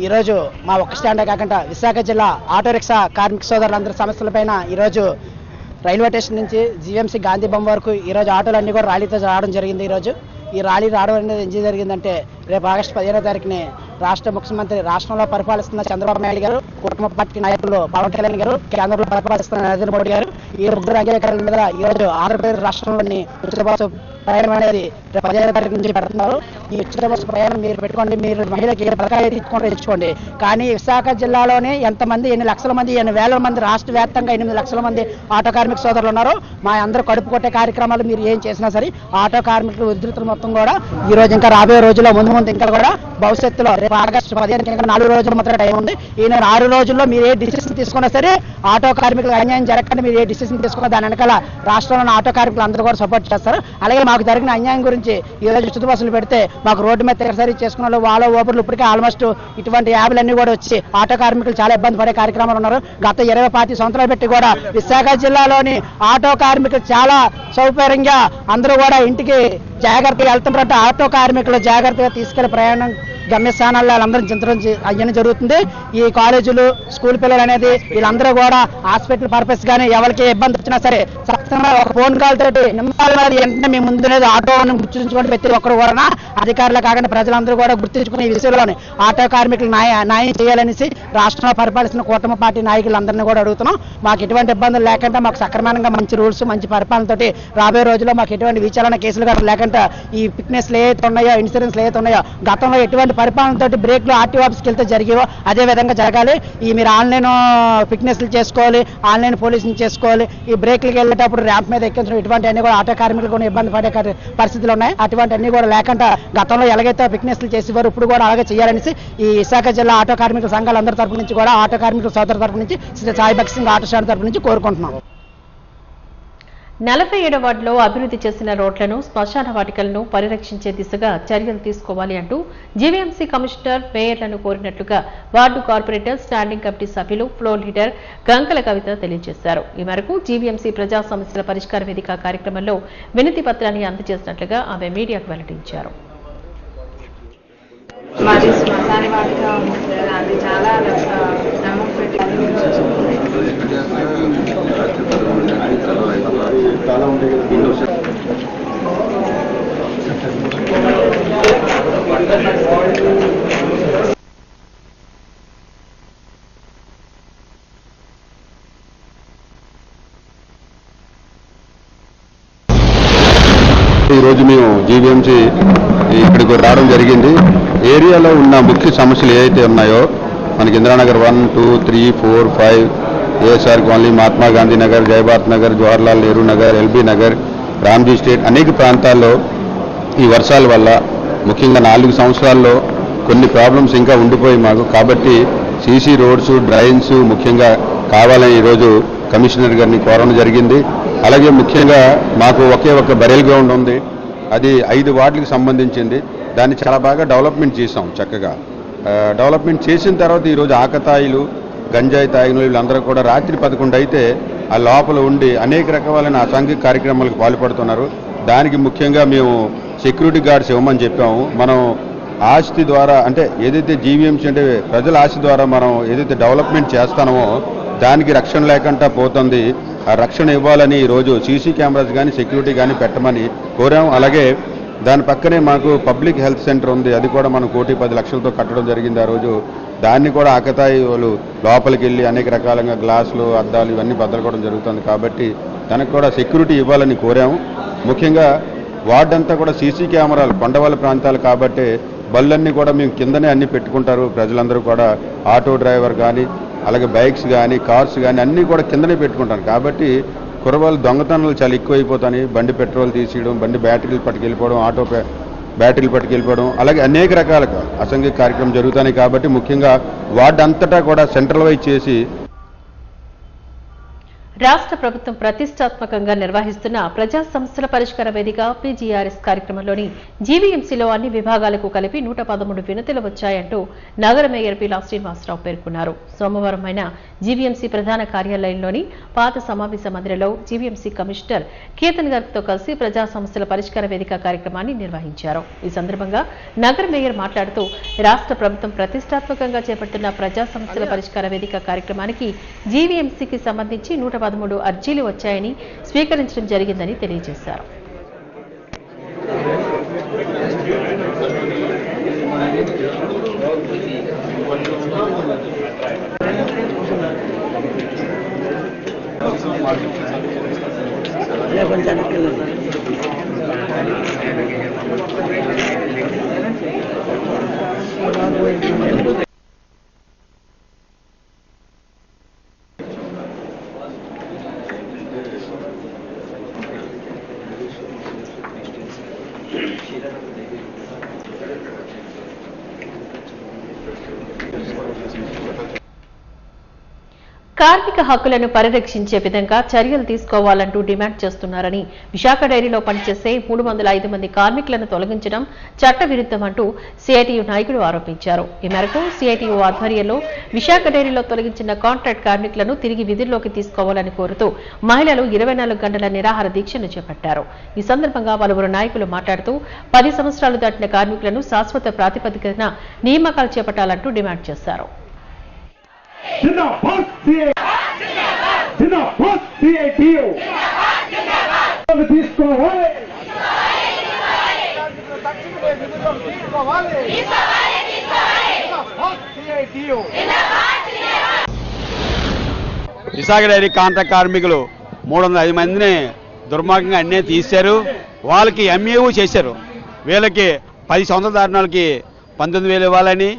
ఈరోజు మా ఒక్క స్టాండే కాకుండా విశాఖ జిల్లా ఆటో రిక్షా కార్మిక సోదరులందరి సమస్యలపైన ఈరోజు రైల్వే స్టేషన్ నుంచి జీఎంసీ గాంధీ బొమ్మ వరకు ఈరోజు ఆటోలన్నీ కూడా ర్యాలీతో రావడం జరిగింది. ఈ ర్యాలీ రావడం అనేది ఎందుకు జరిగిందంటే రేపు ఆగస్టు 15వ తారీఖుని రాష్ట్ర ముఖ్యమంత్రి, రాష్ట్రంలో పరిపాలిస్తున్న చంద్రబాబు నాయుడు గారు, కుటుంబ పార్టీ నాయకులు పవన్ కళ్యాణ్ గారు, కేంద్రంలో పరిపాలిస్తున్న నరేంద్ర మోడీ గారు ఈ ముగ్గురు అంగీకారాల మీద ఈరోజు ఆంధ్రప్రదేశ్ రాష్ట్రంలోని ఉచిత బస్సు ప్రయాణం అనేది రేపు 15వ తారీఖు నుంచి పెడుతున్నారు. ఈ ఉచిత బస్సు ప్రయాణం మీరు పెట్టుకోండి, మీరు మహిళకి ఏ పథకాలు తెచ్చుకోండి తెచ్చుకోండి. కానీ విశాఖ జిల్లాలోనే ఎంతమంది, ఎన్ని లక్షల మంది, ఎన్ని వేల మంది, రాష్ట్ర వ్యాప్తంగా 8 లక్షల మంది ఆటో కార్మిక సోదరులు ఉన్నారు. మా అందరూ కడుపు కొట్టే కార్యక్రమాలు మీరు ఏం చేసినా సరే ఆటో కార్మికుల ఉధృతులు మొత్తం కూడా ఈ రోజు ఇంకా రాబోయే రోజుల్లో ముందు ఇంకా కూడా భవిష్యత్తులో రేపు ఆగస్టు 15 ఇంకా 4 రోజులు మాత్రమే టైం ఉంది. ఈ 6 రోజుల్లో మీరు ఏ డిసిషన్ తీసుకున్నా సరే ఆటో కార్మికులకు అన్యాయం జరగకుండా మీరు ఏ డిసిషన్ తీసుకున్నా దాని వెనకాల రాష్ట్రంలోని ఆటో కార్మికులు అందరూ కూడా సపోర్ట్ చేస్తారు. అలాగే మాకు జరిగిన అన్యాయం గురించి ఈ రోజు ఉచిత బస్సులు పెడితే మాకు రోడ్డు మీద తెగసరి చేసుకున్న వాళ్ళ ఓపర్లు ఇప్పటికే ఆల్మోస్ట్ ఇటువంటి యాభులన్నీ కూడా వచ్చి ఆటో కార్మికులు చాలా ఇబ్బంది పడే కార్యక్రమాలు ఉన్నారు. గత 20-25 సంవత్సరాలు పెట్టి కూడా విశాఖ జిల్లాలోని ఆటో కార్మికులు చాలా సౌకర్యంగా అందరూ కూడా ఇంటికి జాగ్రత్తగా వెళ్తున్నట్టు ఆటో కార్మికులు జాగ్రత్తగా తీసుకెళ్లి ప్రయాణం గమ్యస్థానాల్లో వాళ్ళందరూ చింతడం అయ్యని జరుగుతుంది. ఈ కాలేజీలు స్కూల్ పిల్లలు అనేది వీళ్ళందరూ కూడా హాస్పిటల్ పర్పస్ గానీ ఎవరికి ఇబ్బంది వచ్చినా సరే సక్రమంగా ఒక ఫోన్ కాల్ తోటి నిమిషాల వెంటనే మీ ముందునేది ఆటోను గుర్తించుకోండి. ప్రతి ఒక్కరు కూడా అధికారులు కాకుండా ప్రజలందరూ కూడా గుర్తించుకునే ఈ విషయంలోనే ఆటో కార్మికులు న్యాయం చేయాలనేసి రాష్ట్రంలో పరిపాలిస్తున్న కూటమి పార్టీ నాయకులందరినీ కూడా అడుగుతున్నాం. మాకు ఎటువంటి ఇబ్బందులు లేకుండా మాకు సక్రమంగా మంచి రూల్స్ మంచి పరిపాలనతోటి రాబోయే రోజుల్లో మాకు ఎటువంటి విచారణ కేసులు కూడా లేకుండా ఈ ఫిట్నెస్లు ఏవైతే ఉన్నాయో ఇన్సూరెన్స్లు ఏవైతే ఉన్నాయో గతంలో ఎటువంటి పరిపాలనతో బ్రేక్లు ఆర్టీఓ ఆఫీస్కి వెళ్తే జరిగేవో అదే విధంగా జరగాలి. ఈ మీరు ఆన్లైన్ ఫిట్నెస్లు చేసుకోవాలి, ఆన్లైన్ పోలీసులు చేసుకోవాలి. ఈ బ్రేక్లకి వెళ్ళేటప్పుడు ర్యాంప్ మీద ఎక్కించడం ఇటువంటి అన్ని కూడా ఆటో కార్మికులు కూడా ఇబ్బంది పడే పరిస్థితులు ఉన్నాయి. అటువంటి అన్ని కూడా లేకుండా గతంలో ఎలాగైతే ఫిట్నెస్లు చేసేవారు ఇప్పుడు కూడా అలాగే చేయాలనేసి ఈ విశాఖ జిల్లా ఆటో కార్మికుల సంఘాలందరి తరపు నుంచి కూడా ఆటో కార్మికుల సోదరు తరపు నుంచి శ్రీ సాయి భక్త్ సింగ్ ఆటో స్టాండ్ తరపు నుంచి కోరుకుంటున్నాం. 47వ వార్డులో అభివృద్ధి చేసిన రోడ్లను, శ్మశాన వాటికలను పరిరక్షించే దిశగా చర్యలు తీసుకోవాలి అంటూ జీవీఎంసీ కమిషనర్, మేయర్లను కోరినట్లుగా వార్డు కార్పొరేటర్, స్టాండింగ్ కమిటీ సభ్యులు, ఫ్లోర్ లీడర్ గంకల కవిత తెలియజేశారు. ఈ మేరకు జీవీఎంసీ ప్రజా సమస్యల పరిష్కార వేదిక కార్యక్రమంలో వినతి పత్రాన్ని అందజేసినట్లుగా ఆమె మీడియాకు వెల్లడించారు. మాది శ్మశాన వాటిక ఉంది సార్, అది చాలా శ్రమ పెట్టి ఈరోజు మేము జీవీఎంసీ ఇక్కడికి రావడం జరిగింది. ఏరియాలో ఉన్న ముఖ్య సమస్యలు ఏవైతే ఉన్నాయో మనకి Indiranagar 1, 2, 3, 4, 5, ASR colony, Mahatma Gandhi Nagar, Jayabharat Nagar, Jawaharlal Nehru Nagar, LB Nagar, Ramji state అనేక ప్రాంతాల్లో ఈ వర్షాల వల్ల ముఖ్యంగా 4 సంవత్సరాల్లో కొన్ని ప్రాబ్లమ్స్ ఇంకా ఉండిపోయి మాకు. కాబట్టి సీసీ రోడ్స్, డ్రైన్స్ ముఖ్యంగా కావాలని ఈరోజు కమిషనర్ గారిని కోరడం జరిగింది. అలాగే ముఖ్యంగా మాకు ఒకే ఒక బరెల్ గ్రౌండ్ ఉంది, అది 5 వార్డులకు సంబంధించింది. దాన్ని చాలా బాగా డెవలప్మెంట్ చేసాం. చక్కగా డెవలప్మెంట్ చేసిన తర్వాత ఈరోజు ఆకతాయిలు, గంజాయి తాగిన వీళ్ళందరూ కూడా రాత్రి 11 అయితే ఆ లోపల ఉండి అనేక రకాలైన అసాంఘిక కార్యక్రమాలకు పాల్పడుతున్నారు. దానికి ముఖ్యంగా మేము సెక్యూరిటీ గార్డ్స్ ఇవ్వమని చెప్పాము. మనం ఆస్తి ద్వారా అంటే ఏదైతే జీవీఎంసీ అంటే ప్రజల ఆస్తి ద్వారా మనం ఏదైతే డెవలప్మెంట్ చేస్తామో దానికి రక్షణ లేకుండా పోతుంది. ఆ రక్షణ ఇవ్వాలని ఈరోజు సీసీ కెమెరాస్ కానీ సెక్యూరిటీ కానీ పెట్టమని కోరాం. అలాగే దాని పక్కనే మాకు పబ్లిక్ హెల్త్ సెంటర్ ఉంది, అది కూడా మనం 1,10,00,000తో కట్టడం జరిగింది. ఆ రోజు దాన్ని కూడా ఆకతాయి వాళ్ళు లోపలికి వెళ్ళి అనేక రకాలుగా గ్లాసులు, అద్దాలు ఇవన్నీ బద్దలుకోవడం జరుగుతుంది. కాబట్టి దానికి కూడా సెక్యూరిటీ ఇవ్వాలని కోరాము. ముఖ్యంగా వార్డు అంతా కూడా సీసీ కెమెరాలు, కొండవాళ్ళ ప్రాంతాలు కాబట్టి బళ్ళన్నీ కూడా మేము కిందనే అన్ని పెట్టుకుంటారు. ప్రజలందరూ కూడా ఆటో డ్రైవర్ కానీ అలాగే బైక్స్ కానీ కార్స్ కానీ అన్నీ కూడా కిందనే పెట్టుకుంటారు. కాబట్టి కుర్రవాళ్ళు దొంగతనాలు చాలా ఎక్కువైపోతాయి. బండి పెట్రోల్ తీసేయడం, బండి బ్యాటరీలు పట్టుకెళ్ళిపోవడం, ఆటో బ్యాటరీలు పట్టుకెళ్ళిపోవడం, అలాగే అనేక రకాలుగా అసాంఘిక కార్యక్రమం జరుగుతాయి. కాబట్టి ముఖ్యంగా వార్డు అంతటా కూడా సెంట్రలైజ్ చేసి రాష్ట్ర ప్రభుత్వం ప్రతిష్టాత్మకంగా నిర్వహిస్తున్న ప్రజా సమస్యల పరిష్కార వేదిక పీజీఆర్ఎస్ కార్యక్రమంలోని జీవీఎంసీలో అన్ని విభాగాలకు కలిపి 113 వినతులు వచ్చాయంటూ నగర మేయర్ పి. శ్రీనివాసరావు పేర్కొన్నారు. సోమవారం ఆయన జీవీఎంసీ ప్రధాన కార్యాలయంలోని పాత సమావేశ మందిరంలో జీవీఎంసీ కమిషనర్ కేతన్ గారితో కలిసి ప్రజా సమస్యల పరిష్కార వేదిక కార్యక్రమాన్ని నిర్వహించారు. ఈ సందర్భంగా నగర మేయర్ మాట్లాడుతూ రాష్ట్ర ప్రభుత్వం ప్రతిష్టాత్మకంగా చేపడుతున్న ప్రజా సమస్యల పరిష్కార వేదిక కార్యక్రమానికి జీవీఎంసీకి సంబంధించి 113 అర్జీలు వచ్చాయని స్వీకరించడం జరిగిందని తెలియజేశారు. కార్మిక హక్కులను పరిరక్షించే విధంగా చర్యలు తీసుకోవాలంటూ డిమాండ్ చేస్తున్నారని విశాఖ డైరీలో పనిచేసే 305 మంది కార్మికులను తొలగించడం చట్టవిరుద్ధమంటూ సిఐటియు నాయకులు ఆరోపించారు. ఈ మేరకు సిఐటియు ఆధ్వర్యంలో విశాఖ డైరీలో తొలగించిన కాంట్రాక్ట్ కార్మికులను తిరిగి విధుల్లోకి తీసుకోవాలని కోరుతూ మహిళలు 24 గంటల నిరాహార దీక్షను చేపట్టారు. ఈ సందర్భంగా పలువురు నాయకులు మాట్లాడుతూ 10 సంవత్సరాలు దాటిన కార్మికులను శాశ్వత ప్రాతిపదికన నియామకాలు చేపట్టాలంటూ డిమాండ్ చేశారు. విశాఖ డైరీ కాంట్రాక్ట్ కార్మికులు 305 మందిని దుర్మార్గంగా అన్నీ తీశారు. వాళ్ళకి ఎంఏఓ చేశారు. వీళ్ళకి 10 సంవత్సరాల దాటిన వాళ్ళకి 19,000 ఇవ్వాలని,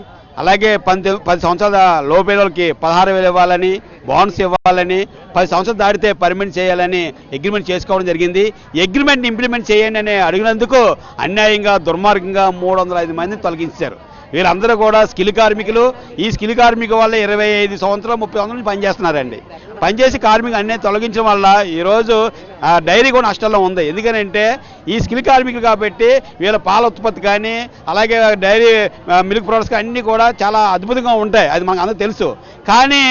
అలాగే 10 సంవత్సరాల లోపే వాళ్ళకి 16,000 ఇవ్వాలని, బాండ్స్ ఇవ్వాలని, 10 సంవత్సరాలు దాటితే పర్మనెంట్ చేయాలని అగ్రిమెంట్ చేసుకోవడం జరిగింది. అగ్రిమెంట్ని ఇంప్లిమెంట్ చేయండి అని అడిగినందుకు అన్యాయంగా దుర్మార్గంగా 305 మందిని తొలగించారు. వీళ్ళందరూ కూడా స్కిల్ కార్మికులు. ఈ స్కిల్ కార్మికుల వల్ల 25 సంవత్సరాలు 30 సంవత్సరాలు పనిచేస్తున్నారండి. పనిచేసి కార్మికులు అన్నీ తొలగించడం వల్ల ఈరోజు డైరీ కూడా నష్టంలో ఉంది. ఎందుకంటే ఈ స్కిల్ కార్మికులు కాబట్టి వీళ్ళ పాల ఉత్పత్తి కానీ అలాగే డైరీ మిల్క్ ప్రొడక్ట్స్ అన్నీ కూడా చాలా అద్భుతంగా ఉంటాయి. అది మనకు అందరూ తెలుసు. కానీ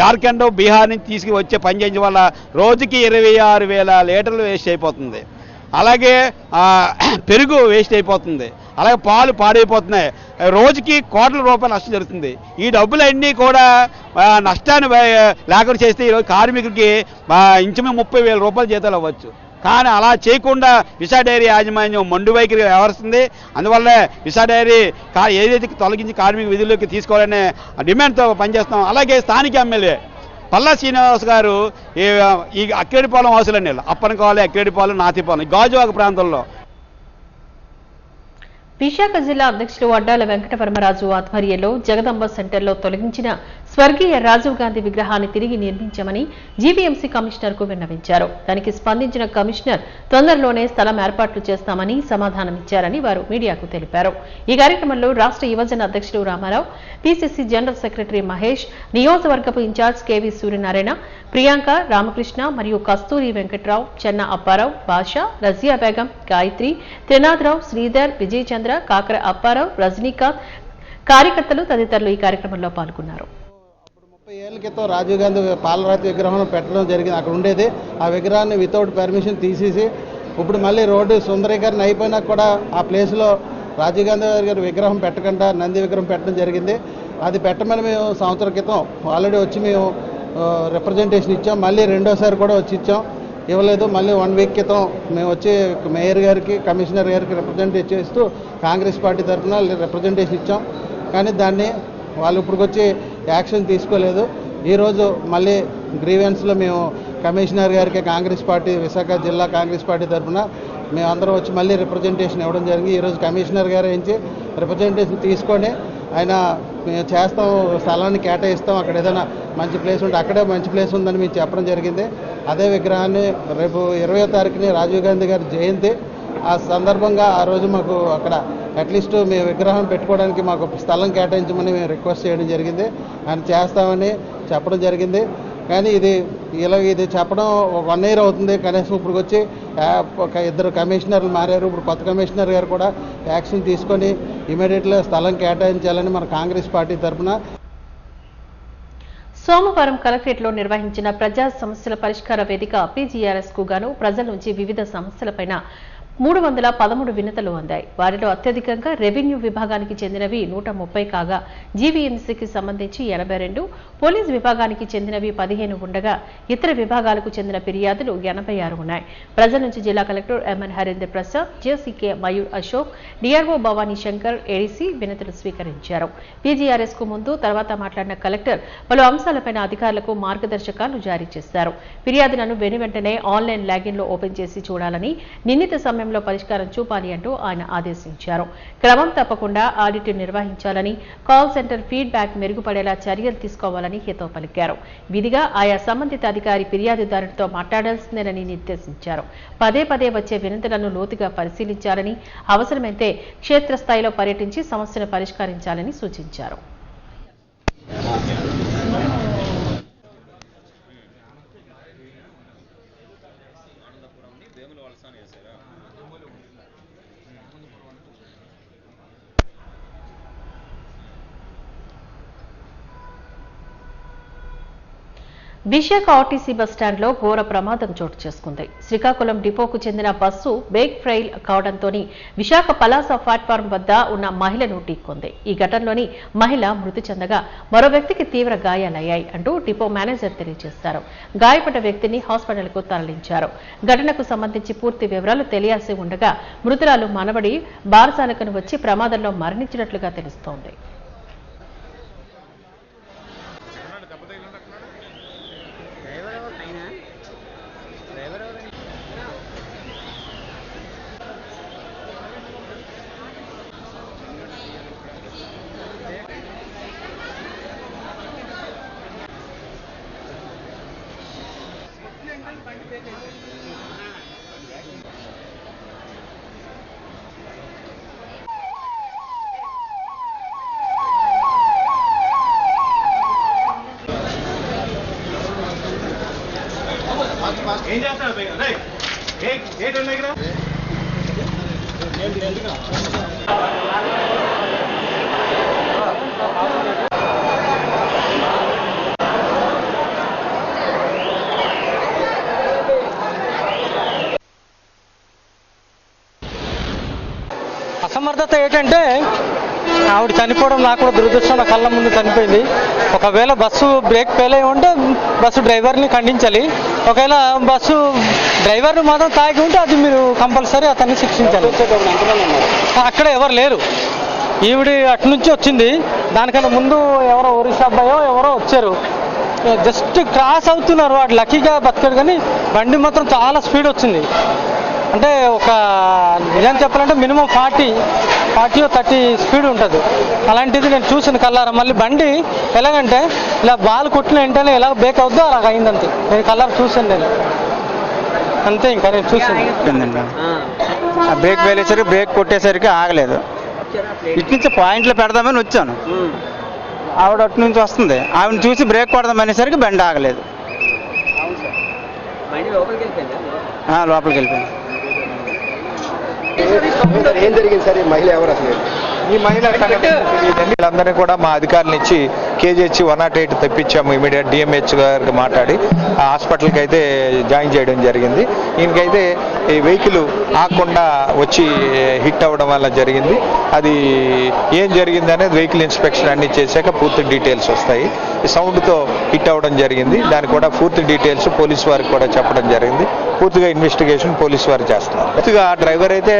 జార్ఖండ్ బీహార్ నుంచి తీసుకువచ్చే పని చేయించడం వల్ల రోజుకి 26,000 లీటర్లు వేస్ట్ అయిపోతుంది. అలాగే పెరుగు వేస్ట్ అయిపోతుంది. అలాగే పాలు పాడైపోతున్నాయి. రోజుకి కోట్ల రూపాయలు నష్టం జరుగుతుంది. ఈ డబ్బులన్నీ కూడా నష్టాన్ని లేకుండా చేస్తే ఈరోజు కార్మికులకి ఇంచుమించు 30,000 రూపాయల జీతాలు అవ్వచ్చు. కానీ అలా చేయకుండా విశాఖ డైరీ యాజమాన్యం మొండి వైఖరి వ్యవహరిస్తుంది. అందువల్ల విశాఖ డైరీ ఏదైతే తొలగించి కార్మిక విధుల్లోకి తీసుకోవాలనే డిమాండ్తో పనిచేస్తాం. అలాగే స్థానిక ఎమ్మెల్యే పల్లా శ్రీనివాస్ గారు ఈ అక్కేడిపాలెం వాసులండి, అప్పనకాలు, అక్కేడిపాలెం, నాతిపాలెం, గాజువాక ప్రాంతంలో విశాఖ జిల్లా అధ్యక్షులు అడ్డాల వెంకటవర్మరాజు ఆధ్వర్యంలో జగదంబ సెంటర్లో తొలగించిన స్వర్గీయ రాజీవ్ గాంధీ విగ్రహాన్ని తిరిగి నిర్మించామని జీవీఎంసీ కమిషనర్ కు విన్నవించారు. దానికి స్పందించిన కమిషనర్ తొందరలోనే స్థలం ఏర్పాట్లు చేస్తామని సమాధానమిచ్చారని వారు మీడియాకు తెలిపారు. ఈ కార్యక్రమంలో రాష్ట్ర యువజన అధ్యక్షులు Ramarao, PCC general secretary Mahesh, నియోజకవర్గపు ఇన్ఛార్జ్ కేవీ సూర్యనారాయణ, ప్రియాంక, రామకృష్ణ మరియు కస్తూరి వెంకట్రావు, చెన్న అప్పారావు, భాషా, రజియా బేగం, గాయత్రి, త్రినాథరావు, శ్రీధర్, విజయ్ చంద్ర, కాకర అప్పారావు, రజనీకాంత్, కార్యకర్తలు తదితరులు ఈ కార్యక్రమంలో పాల్గొన్నారు. 30 ఏళ్ల క్రితం రాజీవ్ గాంధీ పాలరాతి విగ్రహం పెట్టడం జరిగింది. అక్కడ ఉండేది. ఆ విగ్రహాన్ని వితౌట్ పర్మిషన్ తీసేసి ఇప్పుడు మళ్ళీ రోడ్డు సుందరీకరణ అయిపోయినా కూడా ఆ ప్లేస్లో రాజీవ్ గాంధీ గారి విగ్రహం పెట్టకుండా నంది విగ్రహం పెట్టడం జరిగింది. అది పెట్టమని మేము సంవత్సరం క్రితం ఆల్రెడీ వచ్చి మేము రిప్రజెంటేషన్ ఇచ్చాం. మళ్ళీ రెండోసారి కూడా వచ్చి ఇచ్చాం. ఇవ్వలేదు. మళ్ళీ 1 వీక్ క్రితం మేము వచ్చి మేయర్ గారికి, కమిషనర్ గారికి రిప్రజెంటేషన్ చేస్తూ కాంగ్రెస్ పార్టీ తరఫున రిప్రజెంటేషన్ ఇచ్చాం. కానీ దాన్ని వాళ్ళు ఇప్పటికొచ్చి యాక్షన్ తీసుకోలేదు. ఈరోజు మళ్ళీ గ్రీవెన్స్లో మేము కమిషనర్ గారికి కాంగ్రెస్ పార్టీ, విశాఖ జిల్లా కాంగ్రెస్ పార్టీ తరఫున మేమందరం వచ్చి మళ్ళీ రిప్రజెంటేషన్ ఇవ్వడం జరిగింది. ఈరోజు కమిషనర్ గారు నుంచి రిప్రజెంటేషన్ తీసుకొని ఆయన మేము చేస్తాం, స్థలాన్ని కేటాయిస్తాం, అక్కడ ఏదైనా మంచి ప్లేస్ ఉంటే అక్కడే మంచి ప్లేస్ ఉందని మేము చెప్పడం జరిగింది. అదే విగ్రహాన్ని రేపు 20వ తారీఖుని రాజీవ్ గాంధీ గారి జయంతి. ఆ సందర్భంగా ఆ రోజు మాకు అక్కడ అట్లీస్ట్ మేము విగ్రహం పెట్టుకోవడానికి మాకు స్థలం కేటాయించమని మేము రిక్వెస్ట్ చేయడం జరిగింది. ఆయన చేస్తామని చెప్పడం జరిగింది. కానీ ఇది చెప్పడం 1 year అవుతుంది. కనీసం ఇప్పుడు వచ్చి 2 కమిషనర్లు మారారు. ఇప్పుడు కొత్త కమిషనర్ గారు కూడా యాక్షన్ తీసుకొని ఇమీడియట్గా స్థలం కేటాయించాలని మన కాంగ్రెస్ పార్టీ తరఫున. సోమవారం కలెక్టరేట్లో నిర్వహించిన ప్రజా సమస్యల పరిష్కార వేదిక పీజీఆర్ఎస్ కు గాను ప్రజల నుంచి వివిధ సమస్యలపైన 313 వినతులు అందాయి. వారిలో అత్యధికంగా రెవెన్యూ విభాగానికి చెందినవి 130 కాగా జీవీఎంసీకి సంబంధించి 82, పోలీస్ విభాగానికి చెందినవి 15 ఉండగా ఇతర విభాగాలకు చెందిన ఫిర్యాదులు 86 ఉన్నాయి. ప్రజల నుంచి జిల్లా collector MN Harindra Prasad, JC K Mayur Ashok, DRO Bhavani Shankar, ADC వినతులు స్వీకరించారు. పీజీఆర్ఎస్ కు ముందు తర్వాత మాట్లాడిన కలెక్టర్ పలు అంశాలపైన అధికారులకు మార్గదర్శకాలు జారీ చేశారు. ఫిర్యాదులను వెనువెంటనే ఆన్లైన్ లాగిన్ లో ఓపెన్ చేసి చూడాలని, నిర్ణీత సమయంలో పరిష్కారం చూపాలి అంటూ ఆయన ఆదేశించారు. క్రమం తప్పకుండా ఆడిట్ నిర్వహించాలని, కాల్ సెంటర్ ఫీడ్బ్యాక్ మెరుగుపడేలా చర్యలు తీసుకోవాలని హితవు పలికారు. విధిగా ఆయా సంబంధిత అధికారి ఫిర్యాదుదారుడితో మాట్లాడాల్సిందేనని నిర్దేశించారు. పదే వచ్చే వినతులను లోతుగా పరిశీలించాలని, అవసరమైతే క్షేత్రస్థాయిలో పర్యటించి సమస్యను పరిష్కరించాలని సూచించారు. విశాఖ ఆర్టీసీ బస్టాండ్లో ఘోర ప్రమాదం చోటు చేసుకుంది. శ్రీకాకుళం డిపోకు చెందిన బస్సు బ్రేక్ ఫెయిల్ కావడంతో విశాఖ పలాస ప్లాట్ఫారం వద్ద ఉన్న మహిళను ఢీకొంది. ఈ ఘటనలోని మహిళ మృతి చెందగా మరో వ్యక్తికి తీవ్ర గాయాలయ్యాయి అంటూ డిపో మేనేజర్ తెలియజేశారు. గాయపడ్డ వ్యక్తిని హాస్పిటల్కు తరలించారు. ఘటనకు సంబంధించి పూర్తి వివరాలు తెలియాల్సి ఉండగా మృతురాలు మనవడి బారసాలకను వచ్చి ప్రమాదంలో మరణించినట్లుగా తెలుస్తోంది. ఏం చేస్తాడు అసమర్థత ఏంటంటే ఆవిడ చనిపోవడం నాకు కూడా దురదృష్టం. నా కళ్ళ ముందు చనిపోయింది. ఒకవేళ బస్సు బ్రేక్ ఫెయిల్ అయి ఉంటే బస్సు డ్రైవర్ని ఖండించాలి. ఒకవేళ బస్సు డ్రైవర్ని మాత్రం తాగి ఉంటే అది మీరు కంపల్సరీ అతన్ని శిక్షించాలి. అక్కడ ఎవరు లేరు. ఈవిడ అటు నుంచి వచ్చింది. దానికన్నా ముందు ఎవరో ఒరిస్సా అబ్బాయో ఎవరో వచ్చారు. జస్ట్ క్రాస్ అవుతున్నారు. వాడు లక్కీగా బతికాడు, కానీ బండి మాత్రం చాలా స్పీడ్ వచ్చింది. అంటే ఒక నిజం చెప్పాలంటే మినిమం 40 or 30 స్పీడ్ ఉంటుంది. అలాంటిది నేను చూసిన కల్లారా. మళ్ళీ బండి ఎలాగంటే ఇలా బాల్ కొట్టిన వెంటనే ఎలా బ్రేక్ అవుద్దో అలాగ అయిందంతే. నేను కల్లారా చూసాను నేను అంతే. ఇంకా నేను చూసాను బ్రేక్ వేలేసరికి బ్రేక్ కొట్టేసరికి ఆగలేదు. ఇటు నుంచి పాయింట్లో పెడదామని వచ్చాను. ఆవిడ అటు నుంచి వస్తుంది. ఆవిడని చూసి బ్రేక్ కొడదామనేసరికి బండి ఆగలేదు. లోపలికి వెళ్ళిపోయింది. ఏం జరిగింది సార్? ఈ మహిళ ఎవరు అసలు? ఈ మహిళ వీళ్ళందరినీ కూడా మా అధికారుల నుంచి కేజీహెచ్ 108 తెప్పించాము. ఇమీడియట్ డిఎంహెచ్ గారికి మాట్లాడి హాస్పిటల్కి అయితే జాయిన్ చేయడం జరిగింది. ఈయనకైతే ఈ వెహికల్ ఆగకుండా వచ్చి హిట్ అవ్వడం వల్ల జరిగింది. అది ఏం జరిగింది అనేది వెహికల్ ఇన్స్పెక్షన్ అన్ని చేశాక పూర్తి డీటెయిల్స్ వస్తాయి. ఈ సౌండ్తో హిట్ అవ్వడం జరిగింది. దానికి కూడా పూర్తి డీటెయిల్స్ పోలీస్ వారికి కూడా చెప్పడం జరిగింది. పూర్తిగా ఇన్వెస్టిగేషన్ పోలీస్ వారు చేస్తున్నారు. పూర్తిగా డ్రైవర్ అయితే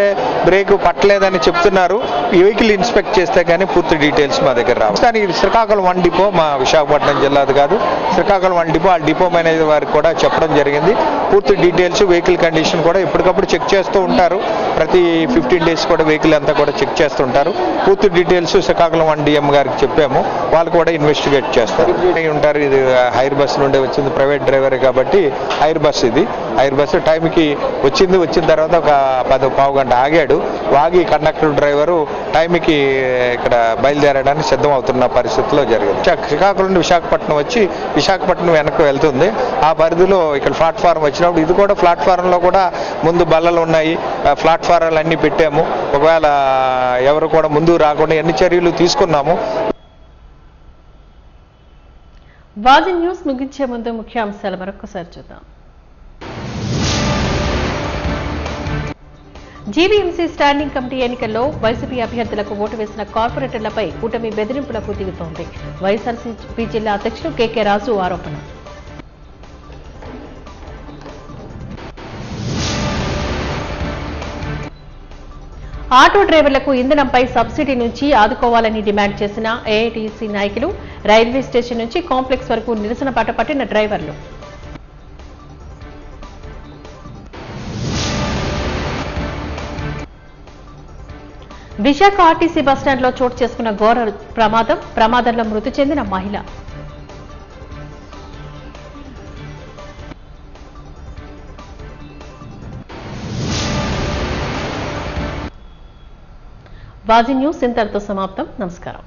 బ్రేక్ పట్టలేదని చెప్తున్నారు. ఈ వెహికల్ ఇన్స్పెక్ట్ చేస్తే కానీ పూర్తి డీటెయిల్స్ మా దగ్గర రావు. కానీ శ్రీకాకుళం 1 డిపో, మా విశాఖపట్నం జిల్లాది కాదు, శ్రీకాకుళం 1 డిపో, ఆ డిపో మేనేజర్ వారికి కూడా చెప్పడం జరిగింది. పూర్తి డీటెయిల్స్ వెహికల్ కండిషన్ కూడా ఎప్పటికప్పుడు చెక్ చేస్తూ ఉంటారు. ప్రతి 15 days కూడా వెహికల్ అంతా కూడా చెక్ చేస్తుంటారు. పూర్తి డీటెయిల్స్ శ్రీకాకుళం 1 DM గారికి చెప్పాము. వాళ్ళు కూడా ఇన్వెస్టిగేట్ చేస్తారు ఉంటారు. ఇది హైర్ బస్ నుండి వచ్చింది, ప్రైవేట్ డ్రైవరే కాబట్టి హైర్ బస్. ఇది హైర్ బస్సు టైంకి వచ్చింది. వచ్చిన తర్వాత ఒక 10-15 గంట ఆగాడు. ఆగి కండక్టర్ డ్రైవరు టైంకి ఇక్కడ బయలుదేరడానికి సిద్ధం అవుతున్న పరిస్థితిలో జరిగింది. శ్రీకాకుళం నుండి విశాఖపట్నం వచ్చి విశాఖపట్నం వెనక్కి వెళ్తుంది. ఆ పరిధిలో ఇక్కడ ప్లాట్ఫారం వచ్చినప్పుడు ఇది కూడా ప్లాట్ఫారంలో కూడా ముందు బల్లలు ఉన్నాయి. ప్లాట్ఫారాలు అన్నీ పెట్టాము. ఒకవేళ ఎవరు కూడా ముందు రాకుండా ఎన్ని చర్యలు తీసుకున్నాము. వాజీ న్యూస్ ముగించే ముందు ముఖ్యాంశాలు మరొకసారి చూద్దాం. జీవీఎంసీ స్టాండింగ్ కమిటీ ఎన్నికల్లో వైసీపీ అభ్యర్థులకు ఓటు వేసిన కార్పొరేటర్లపై కూటమి బెదిరింపులకు దిగుతోంది. వైఎస్ఆర్సీపీ జిల్లా అధ్యక్షుడు కేకే రాజు ఆరోపణ. ఆటో డ్రైవర్లకు ఇంధనంపై సబ్సిడీ నుంచి ఆదుకోవాలని డిమాండ్ చేసిన ఏఐటీసీ నాయకులు, రైల్వే స్టేషన్ నుంచి కాంప్లెక్స్ వరకు నిరసన బాట పట్టిన డ్రైవర్లు. విశాఖ ఆర్టీసీ బస్టాండ్లో చోటు చేసుకున్న ఘోర ప్రమాదంలో మృతి చెందిన మహిళ. వాజీ న్యూస్ ఇంతటితో సమాప్తం. నమస్కారం.